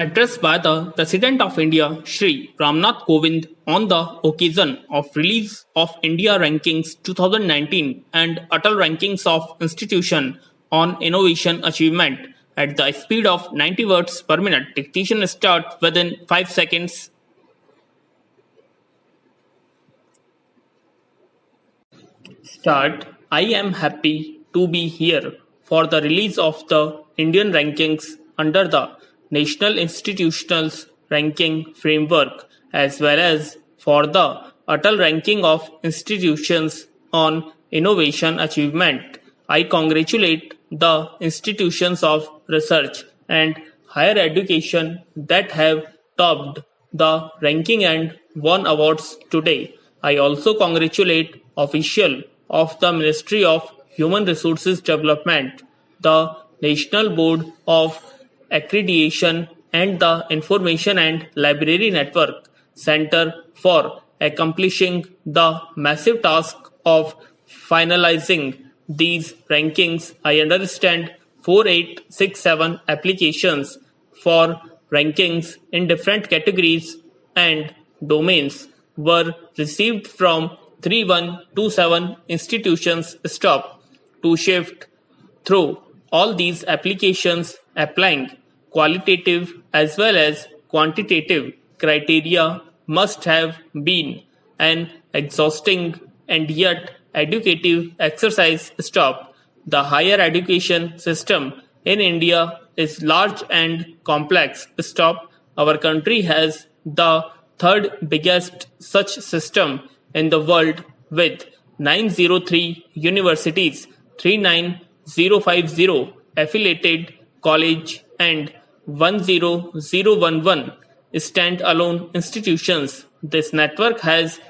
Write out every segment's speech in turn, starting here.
Addressed by the President of India, Shri Ramnath Kovind, on the occasion of release of India Rankings 2019 and Atal Rankings of Institution on Innovation Achievement at the speed of 90 words per minute. Dictation starts within 5 seconds. Start. I am happy to be here for the release of the Indian rankings under the National Institutional Ranking Framework as well as for the Atal Ranking of Institutions on Innovation Achievement. I congratulate the institutions of research and higher education that have topped the ranking and won awards today. I also congratulate official of the Ministry of Human Resources Development, the National Board of Accreditation and the Information and Library Network Center for accomplishing the massive task of finalizing these rankings. I understand 4867 applications for rankings in different categories and domains were received from 3127 institutions. Stop to shift through all these applications applying qualitative as well as quantitative criteria must have been an exhausting and yet educative exercise. Stop. The higher education system in India is large and complex. Stop. Our country has the third biggest such system in the world with 903 universities, 39050 affiliated college and 10011 stand-alone institutions. This network has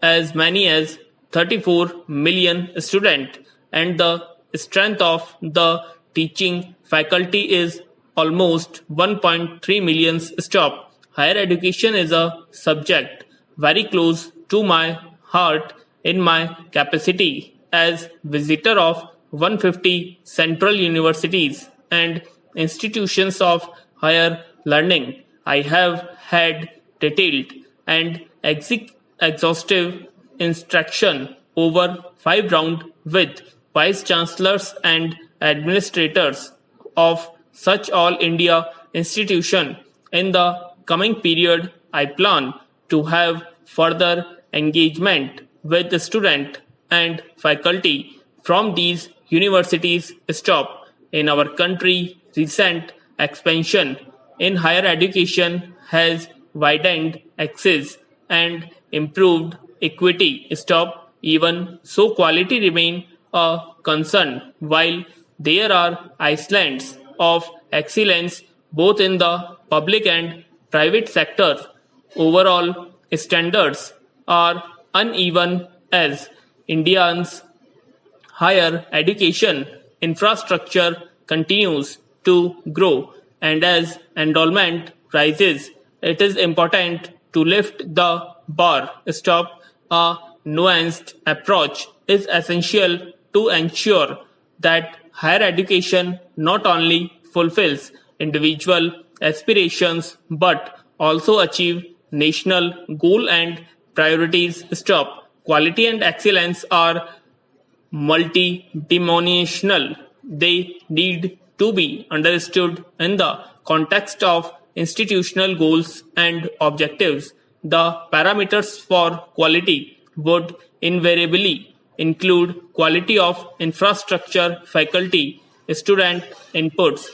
as many as 34 million students and the strength of the teaching faculty is almost 1.3 million. Stop. Higher education is a subject very close to my heart in my capacity as visitor of 150 central universities and institutions of higher learning. I have had detailed and exhaustive instruction over 5 rounds with vice chancellors and administrators of such all India institution. In the coming period, I plan to have further engagement with the student and faculty from these universities. Stop. In our country, recent expansion in higher education has widened access and improved equity. Stop. Even so, quality remain a concern. While there are islands of excellence both in the public and private sector, overall standards are uneven as India's higher education infrastructure continues to grow and as enrollment rises, it is important to lift the bar. Stop. A nuanced approach is essential to ensure that higher education not only fulfills individual aspirations but also achieve national goal and priorities. Stop. Quality and excellence are multidimensional. They need to be understood in the context of institutional goals and objectives. The parameters for quality would invariably include quality of infrastructure, faculty, student inputs,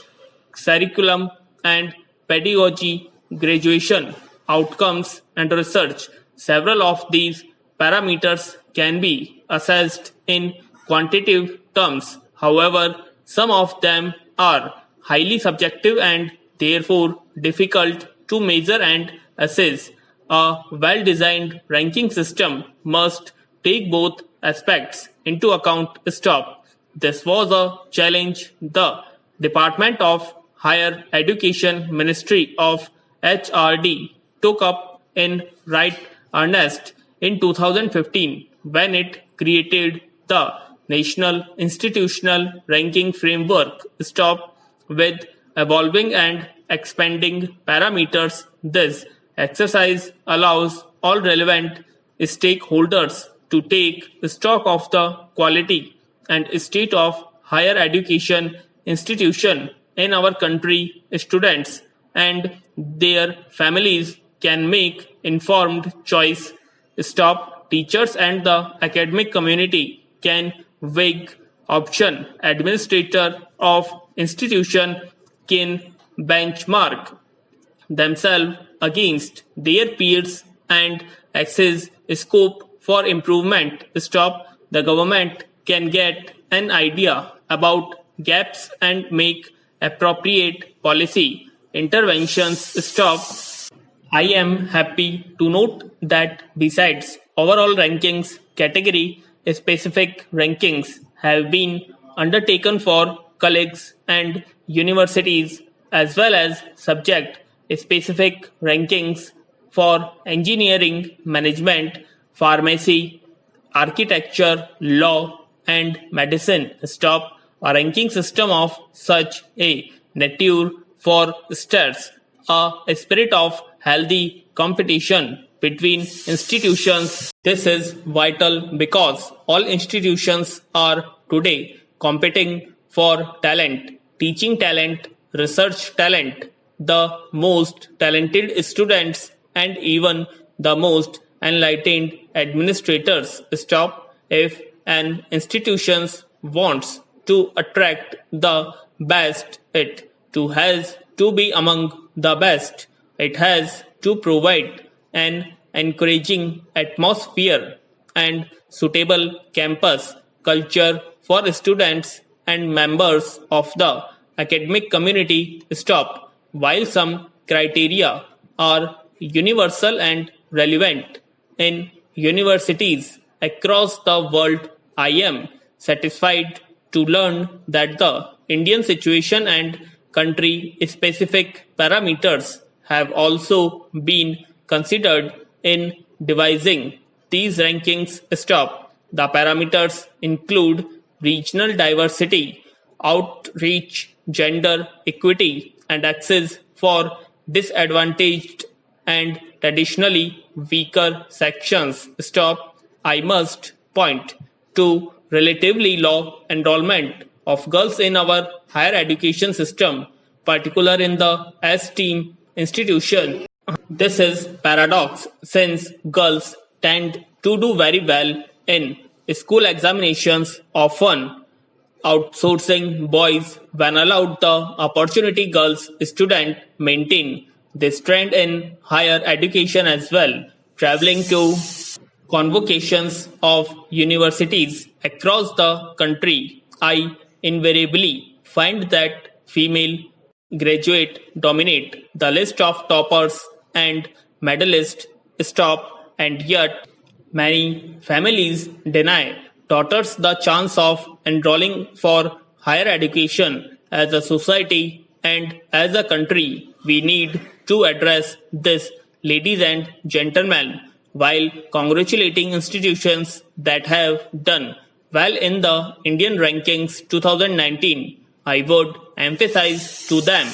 curriculum and pedagogy, graduation, outcomes, and research. Several of these parameters can be assessed in quantitative terms. However, some of them are highly subjective and therefore difficult to measure and assess. A well-designed ranking system must take both aspects into account. Stop. This was a challenge the Department of Higher Education Ministry of HRD took up in right earnest in 2015 when it created the National Institutional Ranking Framework. Stop. With evolving and expanding parameters. This exercise allows all relevant stakeholders to take stock of the quality and state of higher education institution in our country. Students and their families can make informed choice. Stop teachers and the academic community can weigh option. Administrator of institution can benchmark themselves against their peers and access scope for improvement. Stop the government can get an idea about gaps and make appropriate policy interventions. Stop. I am happy to note that besides overall rankings, category specific rankings have been undertaken for colleges and universities, as well as subject specific rankings for engineering, management, pharmacy, architecture, law, and medicine. Stop. A ranking system of such a nature fosters a spirit of healthy competition between institutions. This is vital because all institutions are today competing for talent, teaching talent, research talent, the most talented students, and even the most enlightened administrators. Stop. If an institution wants to attract the best, it too has to be among the best. It has to provide an encouraging atmosphere and suitable campus culture for students and members of the academic community. Stop. While some criteria are universal and relevant in universities across the world, I am satisfied to learn that the Indian situation and country specific parameters have also been considered in devising these rankings. Stop. The parameters include regional diversity, outreach, gender equity, and access for disadvantaged and traditionally weaker sections. Stop. I must point to relatively low enrollment of girls in our higher education system, particularly in the STEAM institution. This is paradox since girls tend to do very well in school examinations, often outsourcing boys when allowed the opportunity. Girls students maintain this trend in higher education as well, traveling to convocations of universities across the country. I invariably find that female graduates dominate the list of toppers and medalists. Stop. And yet many families deny daughters the chance of enrolling for higher education. As a society and as a country, we need to address this, ladies and gentlemen. While congratulating institutions that have done well in the Indian rankings 2019, I would emphasize to them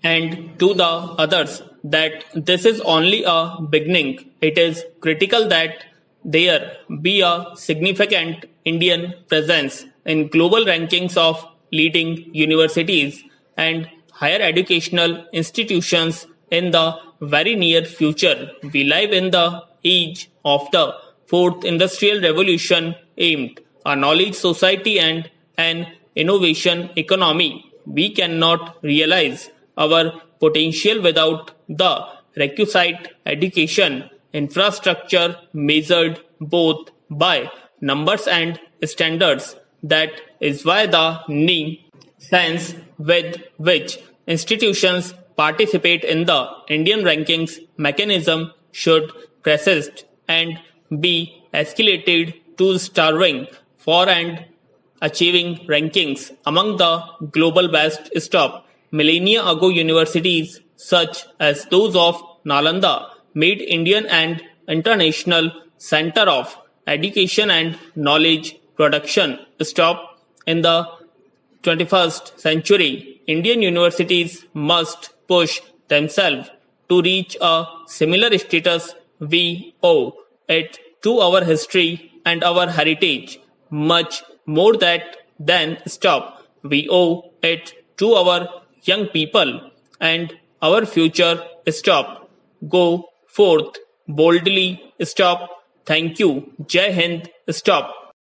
and to the others that this is only a beginning. It is critical that there be a significant Indian presence in global rankings of leading universities and higher educational institutions in the very near future. We live in the age of the fourth industrial revolution, aimed a knowledge society and an innovation economy. We cannot realize our potential without the requisite education infrastructure measured both by numbers and standards. That is why the need sense with which institutions participate in the Indian rankings mechanism should persist and be escalated to striving for and achieving rankings among the global best. Stop. Millennia ago, universities such as those of Nalanda made Indian and international center of education and knowledge production. Stop. In the 21st century, Indian universities must push themselves to reach a similar status. We owe it to our history and our heritage much more that than stop. We owe it to our young people and our future. Stop. Go forth boldly. Stop. Thank you. Jai Hind. Stop.